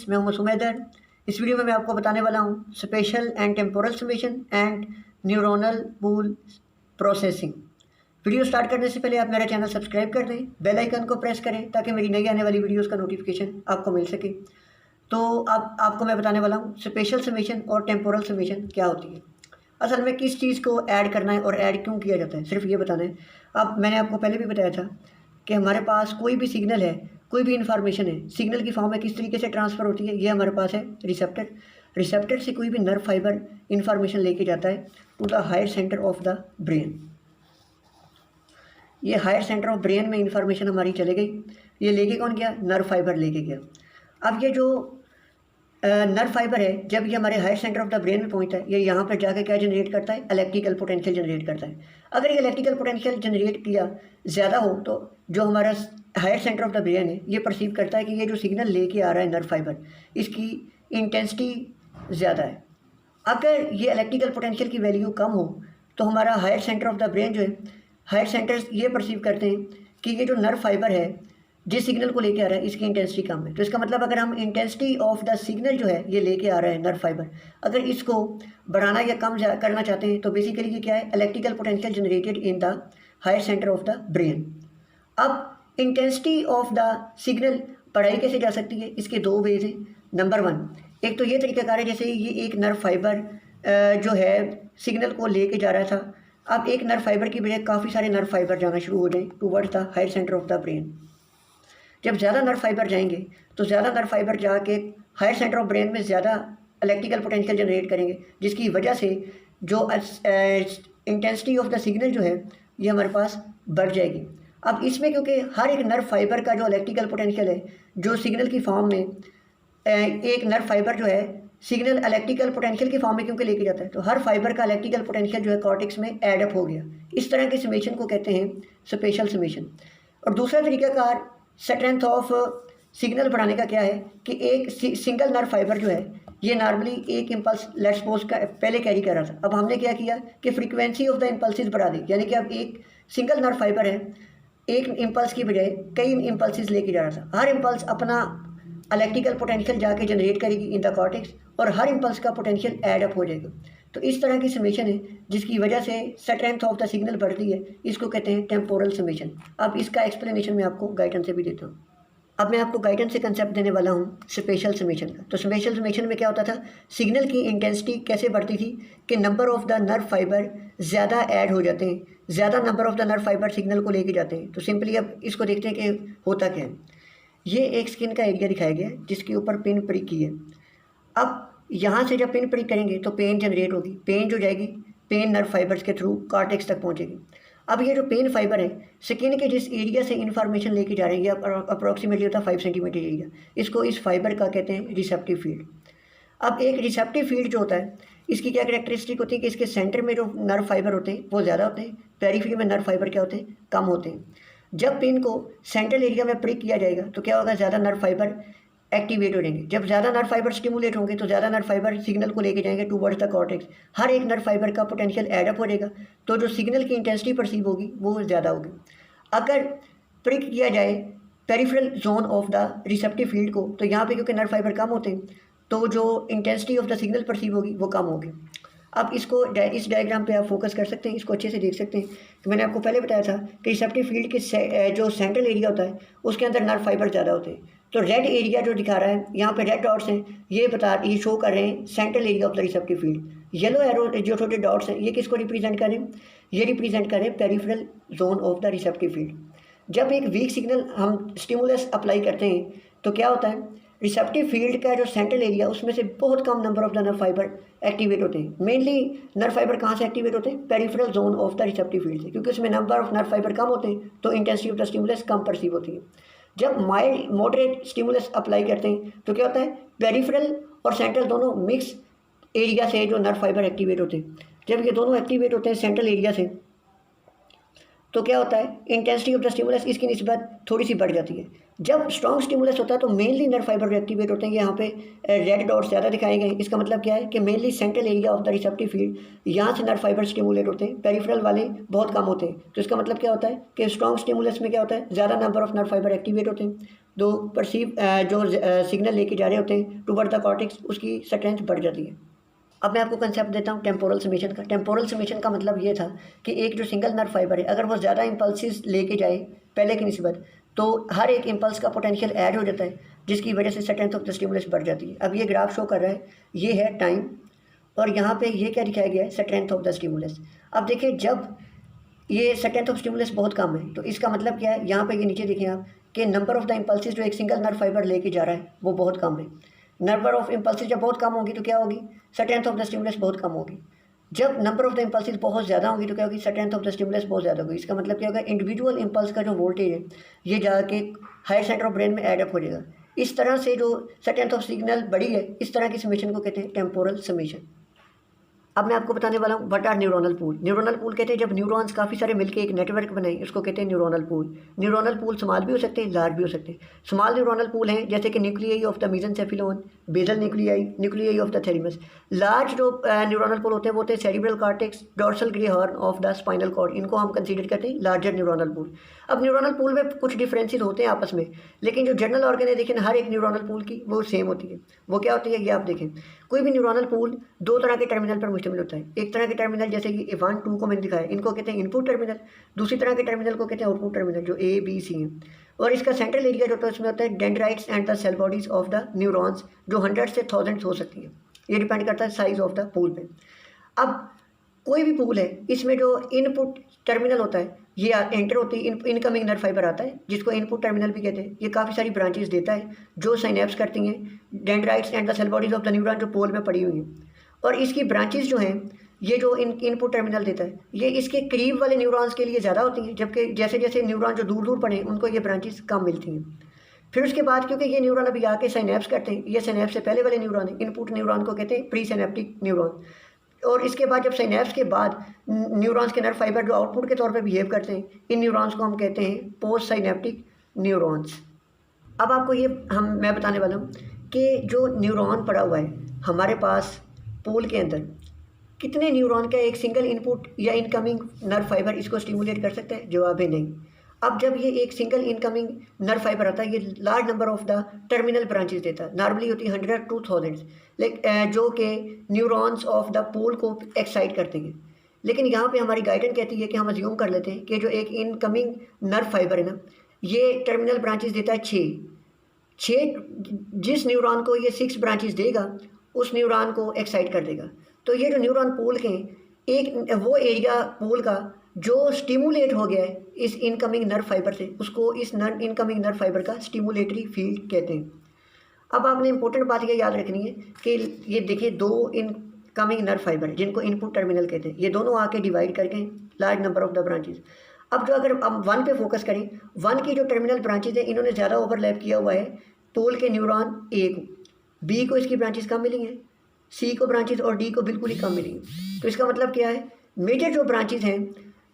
मैं हूं मसूम हैदर। इस वीडियो में मैं आपको बताने वाला हूं special and temporal summation and neuronal pool processing. Video start करने से पहले आप मेरा चैनल सब्सक्राइब कर दें, बेल आइकन को प्रेस करें ताकि मेरी नई आने वाली वीडियोस का नोटिफिकेशन आपको मिल सके। तो अब आपको मैं बताने वाला हूँ स्पेशल समेशन और टेम्पोरल समेशन क्या होती है, असल में किस चीज़ को ऐड करना है और ऐड क्यों किया जाता है, सिर्फ ये बताना है। अब मैंने आपको पहले भी बताया था कि हमारे पास कोई भी सिग्नल है, कोई भी इंफॉर्मेशन है, सिग्नल की फॉर्म में किस तरीके से ट्रांसफ़र होती है, ये हमारे पास है रिसेप्टर। रिसेप्टर से कोई भी नर्व फाइबर इंफॉर्मेशन लेके जाता है to the higher centre of the brain. ये हायर सेंटर ऑफ ब्रेन में इंफॉर्मेशन हमारी चले गई, ये लेके कौन गया? नर्व फाइबर लेके गया। अब ये जो नर्व फाइबर है, जब ये हमारे higher centre of the brain में पहुंचता है, ये यहाँ पर जाकर क्या जनरेट करता है? इलेक्ट्रिकल पोटेंशियल जनरेट करता है। अगर ये इलेक्ट्रिकल पोटेंशियल जनरेट किया ज़्यादा हो तो जो हमारा higher centre of the brain है ये परसीव करता है कि ये जो सिग्नल लेके आ रहा है नर्व फाइबर, इसकी इंटेंसिटी ज़्यादा है। अगर ये इलेक्ट्रिकल पोटेंशियल की वैल्यू कम हो तो हमारा higher centre of the brain जो है, हायर सेंटर्स ये परसीव करते हैं कि ये जो नर्व फाइबर है जिस सिग्नल को लेके आ रहा है इसकी इंटेंसिटी कम है। तो इसका मतलब अगर हम इंटेंसिटी ऑफ द सिग्नल जो है ये लेके आ रहा है नर्व फाइबर, अगर इसको बढ़ाना या कम करना चाहते हैं तो बेसिकली ये क्या है? Electrical potential generated in the higher centre of the brain. अब इंटेंसिटी ऑफ द सिग्नल बढ़ाई कैसे जा सकती है? इसके दो वेज हैं। नंबर वन, एक तो ये तरीकाकार है जैसे ये एक नर्व फाइबर जो है सिग्नल को लेके जा रहा था, अब एक नर्व फाइबर की बजाय काफ़ी सारे नर्व फाइबर जाना शुरू हो जाए towards the higher centre of the brain. जब ज़्यादा नर्व फाइबर जाएंगे तो ज़्यादा नर्व फाइबर जाके हायर सेंटर ऑफ ब्रेन में ज़्यादा इलेक्ट्रिकल पोटेंशियल जनरेट करेंगे, जिसकी वजह से जो इंटेंसिटी ऑफ द सिग्नल जो है ये हमारे पास बढ़ जाएगी। अब इसमें क्योंकि हर एक नर्व फाइबर का जो इलेक्ट्रिकल पोटेंशियल है, जो सिग्नल की फॉर्म में एक नर्व फाइबर जो है सिग्नल इलेक्ट्रिकल पोटेंशियल की फॉर्म में क्योंकि लेके जाता है, तो हर फाइबर का इलेक्ट्रिकल पोटेंशियल जो है कॉर्टेक्स में एड अप हो गया। इस तरह के समेशन को कहते हैं स्पेशल समेशन। और दूसरा तरीकाकार स्ट्रेंथ ऑफ सिग्नल बढ़ाने का क्या है कि एक सिंगल नर्व फाइबर जो है ये नॉर्मली एक इम्पल्स लेट्स सपोज का पहले कैरी कर रहा था। अब हमने क्या किया कि फ्रीक्वेंसी ऑफ द इम्पल्सिस बढ़ा दी, यानी कि अब एक सिंगल नर्व फाइबर है, एक इम्पल्स की बजाय कई इम्पल्सिस लेके जा रहा था। हर इम्पल्स अपना इलेक्ट्रिकल पोटेंशियल जाके जनरेट करेगी इन द कॉर्टेक्स और हर इम्पल्स का पोटेंशियल ऐड अप हो जाएगा। तो इस तरह की समेशन है जिसकी वजह से स्ट्रेंथ ऑफ द सिग्नल बढ़ती है, इसको कहते हैं टेम्पोरल समेशन। अब इसका एक्सप्लेनेशन मैं आपको गाइडेंस से भी देता हूँ। अब मैं आपको गाइडेंस से कंसेप्ट देने वाला हूँ स्पेशल समेशन का। तो स्पेशल समेशन में क्या होता था? सिग्नल की इंटेंसिटी कैसे बढ़ती थी कि number of the nerve fibre ज़्यादा ऐड हो जाते हैं, ज़्यादा number of the nerve fibre signal को लेके जाते हैं। तो सिंपली अब इसको देखते हैं कि होता क्या है। ये एक स्किन का एरिया दिखाया गया है जिसके ऊपर पिन प्रिक की है। अब यहाँ से जब पिन प्रिक करेंगे तो पेन जनरेट होगी, पेन जो जाएगी पेन नर्व फाइबर्स के थ्रू कॉर्टेक्स तक पहुँचेगी। अब ये जो पेन फाइबर है स्किन के जिस एरिया से इन्फॉर्मेशन लेके जा रहे हैं, अप्रॉक्सीमेटली होता है 5 सेंटीमीटर एरिया, इसको इस फाइबर का कहते हैं रिसेप्टिव फील्ड। अब एक रिसेप्टिव फील्ड जो होता है इसकी क्या कैरेक्टरिस्टिक होती है कि इसके सेंटर में जो नर्व फाइबर होते हैं वो ज़्यादा होते हैं, पेरिफेरी में नर्व फाइबर क्या होते हैं? कम होते हैं। जब पिन को सेंट्रल एरिया में प्रिक किया जाएगा तो क्या होगा? ज़्यादा नर्व फाइबर एक्टिवेट हो जाएंगे। जब ज़्यादा नर्व फाइबर स्टिमुलेट होंगे तो ज़्यादा नर्व फाइबर सिग्नल को लेके जाएंगे टूवर्ड्स द कॉर्टेक्स। हर एक नर्व फाइबर का पोटेंशियल एड अप हो जाएगा, तो जो सिग्नल की इंटेंसिटी परसीव होगी वो ज़्यादा होगी। अगर प्रिक किया जाए peripheral zone of the receptive field को, तो यहाँ पे क्योंकि नर्व फाइबर कम होते हैं तो जो intensity of the signal perceive होगी वो कम होगी। अब इसको इस डायग्राम पे आप फोकस कर सकते हैं, इसको अच्छे से देख सकते हैं कि मैंने आपको पहले बताया था कि रिसेप्टिव फील्ड के जो सेंट्रल एरिया होता है उसके अंदर नर्व फाइबर ज़्यादा होते हैं। तो रेड एरिया जो दिखा रहा है यहाँ पे रेड डॉट्स हैं, ये शो कर रहे हैं central area of the receptive field. Yellow arrow जो छोटे डॉट्स हैं ये किसको रिप्रेजेंट कर रहे हैं? ये रिप्रेजेंट कर रहे हैं peripheral zone of the receptive field. जब एक वीक सिग्नल हम स्टिमुलस अप्लाई करते हैं तो क्या होता है? रिसेप्टिव फील्ड का जो सेंट्रल एरिया उसमें से बहुत कम number of the nerve fibre activate होते हैं। मेनली नर्व फाइबर कहाँ से एक्टिवेट होते हैं? Peripheral zone of the receptive field से, क्योंकि उसमें नंबर ऑफ नर्व फाइबर कम होते हैं तो intensity of the stimulus come perceive होती है। जब माइल्ड मॉडरेट स्टिमुलस अप्लाई करते हैं तो क्या होता है? पेरिफेरल और सेंट्रल दोनों मिक्स एरिया से जो नर्व फाइबर एक्टिवेट होते हैं, जब ये दोनों एक्टिवेट होते हैं सेंट्रल एरिया से तो क्या होता है? इंटेंसिटी ऑफ द स्टिमुलस इसकी निस्बत थोड़ी सी बढ़ जाती है। जब स्ट्रॉन्ग स्टिमुलस होता है तो मेनली नर्व फाइबर एक्टिवेट होते हैं। यहाँ पे रेड डॉट्स ज़्यादा दिखाए गए हैं, इसका मतलब क्या है कि mainly central area of the receptive field यहाँ से नर्व फाइबर स्टिमुलेट होते हैं, पेरिफेरल वाले बहुत कम होते हैं। तो इसका मतलब क्या होता है कि स्ट्रॉन्ग स्टिमुलस में क्या होता है? ज़्यादा number of nerve fibre activate होते हैं। जो परसीव जो सिग्नल लेके जा रहे होते हैं टूवर्ड द कॉर्टेक्स, उसकी स्ट्रेंथ बढ़ जाती है। अब मैं आपको कंसेप्ट देता हूँ टेम्पोरल समेशन का। टेम्पोरल समेशन का मतलब ये था कि एक जो सिंगल नर्व फाइबर है अगर वो ज़्यादा इम्पल्सिस लेके जाए पहले की निस्बत, तो हर एक इम्पल्स का पोटेंशियल ऐड हो जाता है, जिसकी वजह से स्ट्रेंथ ऑफ द स्टिमुलस बढ़ जाती है। अब ये ग्राफ शो कर रहा है, ये है टाइम और यहाँ पे ये क्या दिखाया गया है, स्ट्रेंथ ऑफ द स्टिमुलस। अब देखिए जब ये स्ट्रेंथ ऑफ स्टिमुलस बहुत कम है तो इसका मतलब क्या है, यहाँ पे ये नीचे देखें आप कि नंबर ऑफ द इम्पल्सिस जो एक सिंगल नर्व फाइबर लेके जा रहा है वो बहुत कम है। नंबर ऑफ इम्पल्सिस जब बहुत कम होगी तो क्या होगी, स्ट्रेंथ ऑफ द स्टिमुलस बहुत कम होगी। जब नंबर ऑफ द इम्पल्सिस बहुत ज़्यादा होगी तो क्या होगी, स्ट्रेंथ ऑफ द स्टिमुलस बहुत ज़्यादा होगी। इसका मतलब क्या होगा, इंडिविजुअल इम्पल्स का जो वोल्टेज है ये जाके हायर सेंटर ऑफ ब्रेन में एडअप हो जाएगा। इस तरह से जो स्ट्रेंथ ऑफ सिग्नल बड़ी है, इस तरह की समेशन को कहते हैं टेम्पोरल समेशन। अब मैं आपको बताने वाला हूँ what are neuronal pool. Neuronal pool कहते हैं जब न्यूरॉन्स काफ़ी सारे मिलकर एक नेटवर्क बनाए, उसको कहते हैं neuronal pool. Neuronal pool small भी हो सकते हैं, लार्ज भी हो सकते हैं। स्मॉल न्यूरोनल पूल हैं जैसे कि nuclei of the mesencephalon, basal nuclei, nuclei of the thalamus. Large जो न्यूरोनल पूल होते हैं वो होते हैं cerebral cortex, dorsal grey horn of the spinal cord, इनको हम कंसीडर करते हैं लार्जर न्यूरोनल पूल। अब न्यूरोनल पूल में कुछ डिफरेंसेस होते हैं आपस में, लेकिन जो जनरल ऑर्गन है देखें हर एक न्यूरोनल पूल की वो सेम होती है। वो क्या होती है ये आप देखें, कोई भी न्यूरोनल पूल दो तरह के टर्मिनल पर मुश्तमिल होता है। एक तरह के टर्मिनल जैसे कि 1, 2 को मैंने दिखाया, इनको कहते हैं इनपुट टर्मिनल। दूसरी तरह के टर्मिनल को कहते हैं आउटपुट टर्मिनल, जो A, B, C हैं। और इसका सेंट्रल एरिया जो होता है उसमें होता है dendrites and the cell bodies of the neurons, जो 100 से 1000 हो सकती है। ये डिपेंड करता है साइज ऑफ द पूल पे। अब कोई भी पूल है इसमें जो इनपुट टर्मिनल होता है ये एंटर होती है, इनकमिंग नर्व फाइबर आता है जिसको इनपुट टर्मिनल भी कहते हैं। ये काफ़ी सारी ब्रांचेस देता है जो साइनेप्स करती हैं dendrites and the cell bodies of the neuron, जो पोल में पड़ी हुई हैं। और इसकी ब्रांचेस जो हैं ये जो इनपुट टर्मिनल देता है ये इसके करीब वाले न्यूरॉन्स के लिए ज़्यादा होती हैं, जबकि जैसे जैसे न्यूरॉन जो दूर दूर पड़े उनको ये ब्रांचेस कम मिलती हैं। फिर उसके बाद क्योंकि ये न्यूरॉन अभी आके साइनेप्स करते हैं, ये साइनेप्स से पहले वाले न्यूरॉन है, इनपुट न्यूरॉन को कहते हैं प्री साइनेप्टिक न्यूरॉन। और इसके बाद जब साइनेप्स के बाद न्यूरॉन्स के नर्व फाइबर जो आउटपुट के तौर पे बिहेव करते हैं, इन न्यूरॉन्स को हम कहते हैं पोस्ट साइनेप्टिक न्यूरॉन्स। अब आपको ये मैं बताने वाला हूँ कि जो न्यूरॉन पड़ा हुआ है हमारे पास पूल के अंदर, कितने न्यूरॉन का एक सिंगल इनपुट या इनकमिंग नर्व फाइबर इसको स्टिमुलेट कर सकता है, जवाब है नहीं। अब जब ये एक सिंगल इनकमिंग नर्व फाइबर आता है ये large number of the terminal branches देता है, नॉर्मली होती है 100 to 1000, जो कि न्यूरॉन्स ऑफ द पूल को एक्साइट करते हैं। लेकिन यहाँ पे हमारी गाइडेंस कहती है कि हम अज्यूम कर लेते हैं कि जो एक इनकमिंग नर्व फाइबर है ना, ये टर्मिनल ब्रांचेस देता है 6। जिस न्यूरॉन को ये 6 ब्रांचेस देगा उस न्यूरॉन को एक्साइट कर देगा। तो ये जो न्यूरॉन पूल के एक वो एरिया पूल का जो स्टिमुलेट हो गया है इस इनकमिंग नर्व फाइबर से, उसको इस इनकमिंग नर्व फाइबर का स्टिमुलेटरी फील्ड कहते हैं। अब आपने इंपॉर्टेंट बात ये याद रखनी है कि ये देखिए 2 इनकमिंग नर्व फाइबर जिनको इनपुट टर्मिनल कहते हैं, ये दोनों आके डिवाइड करके large number of the branches. अब जो अगर हम 1 पे फोकस करें, 1 की जो टर्मिनल ब्रांचेज है इन्होंने ज़्यादा ओवरलैप किया हुआ है पूल के न्यूरॉन A को, B को इसकी ब्रांचेस कम मिली हैं, C को ब्रांचेस और D को बिल्कुल ही कम मिली हैं। तो इसका मतलब क्या है, मेजर जो ब्रांचेस हैं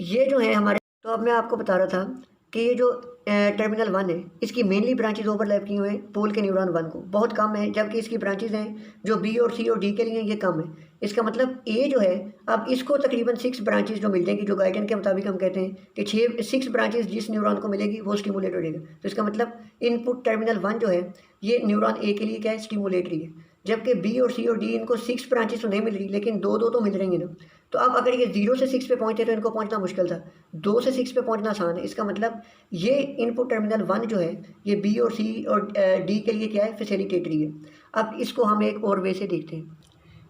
ये जो है हमारे। तो अब मैं आपको बता रहा था कि ये जो टर्मिनल 1 है इसकी मेनली ब्रांचेज ओवरलैप की हुए हैं पूल के न्यूरॉन 1 को, बहुत कम है, जबकि इसकी ब्रांचेज हैं जो B और C और D के लिए ये कम है। इसका मतलब A जो है अब इसको तकरीबन 6 ब्रांचेज जो मिल जाएंगी, जो गाइडेंस के मुताबिक हम कहते हैं कि 6 ब्रांचेज जिस न्यूरॉन को मिलेगी वो स्टिमुलेट हो जाएगा। तो इसका मतलब इनपुट टर्मिनल 1 जो है ये न्यूरॉन A के लिए क्या है, स्टिमुलेटरी है, जबकि B और C और D इनको 6 ब्रांचेस तो नहीं मिल रही लेकिन 2 तो मिल रही हैं ना। तो अब अगर ये 0 से 6 पे पहुँचते तो इनको पहुँचना मुश्किल था, 2 से 6 पे पहुँचना आसान है। इसका मतलब ये इनपुट टर्मिनल 1 जो है ये B और C और D के लिए क्या है, फैसिलिटेटरी है। अब इसको हम एक और वे से देखते हैं।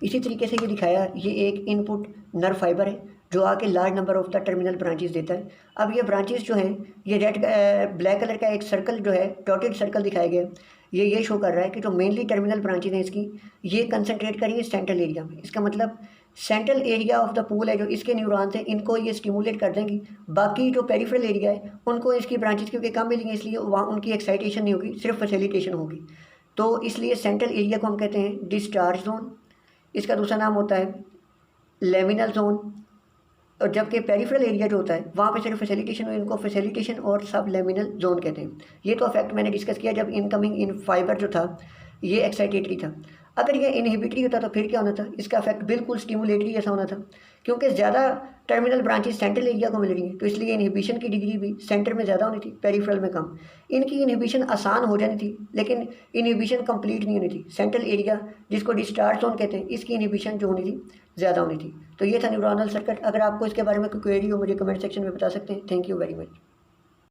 इसी तरीके से ये दिखाया, ये एक इनपुट नर्व फाइबर है जो आके large number of the terminal branches देता है। अब ये ब्रांचेस जो हैं ये ब्लैक कलर का एक सर्कल जो है डॉटेड सर्कल दिखाया गया, ये शो कर रहा है कि जो मेनली टर्मिनल ब्रांचेज हैं इसकी ये कंसंट्रेट करेंगे सेंट्रल एरिया में। इसका मतलब central area of the pool है जो इसके न्यूरॉन्स हैं इनको ये स्टिमुलेट कर देंगी, बाकी जो पेरिफेरल एरिया है उनको इसकी ब्रांचेज क्योंकि कम मिलेंगी इसलिए वहाँ उनकी एक्साइटेशन नहीं होगी, सिर्फ फैसिलिटेशन होगी। तो इसलिए सेंट्रल एरिया को हम कहते हैं डिस्चार्ज जोन, इसका दूसरा नाम होता है लेमिनल जोन, और जबकि पेरिफेरल एरिया जो होता है वहाँ पे सिर्फ फैसिलिटेशन हुई, इनको फैसिलिटेशन और सब लेमिनल जोन कहते हैं। ये तो अफेक्ट मैंने डिस्कस किया जब इनकमिंग इन फाइबर जो था ये एक्साइटेटरी था। अगर ये इनहिबिटरी होता तो फिर क्या होना था, इसका अफेक्ट बिल्कुल स्टिमुलेटरी जैसा होना था क्योंकि ज़्यादा टर्मिनल ब्रांचेस सेंट्रल एरिया को मिल रही हैं, तो इसलिए इनहिबिशन की डिग्री भी सेंटर में ज़्यादा होनी थी, पेरिफेरल में कम। इनकी इनहिबिशन आसान हो जानी थी, लेकिन इनहिबिशन कंप्लीट नहीं होनी थी। सेंट्रल एरिया जिसको डिस्चार्ज जोन कहते हैं, इसकी इनहिबिशन जो होनी थी ज़्यादा होनी थी। तो ये था न्यूरॉनल सर्किट। अगर आपको इसके बारे में कोई क्वेरी हो मुझे कमेंट सेक्शन में बता सकते हैं। Thank you very much.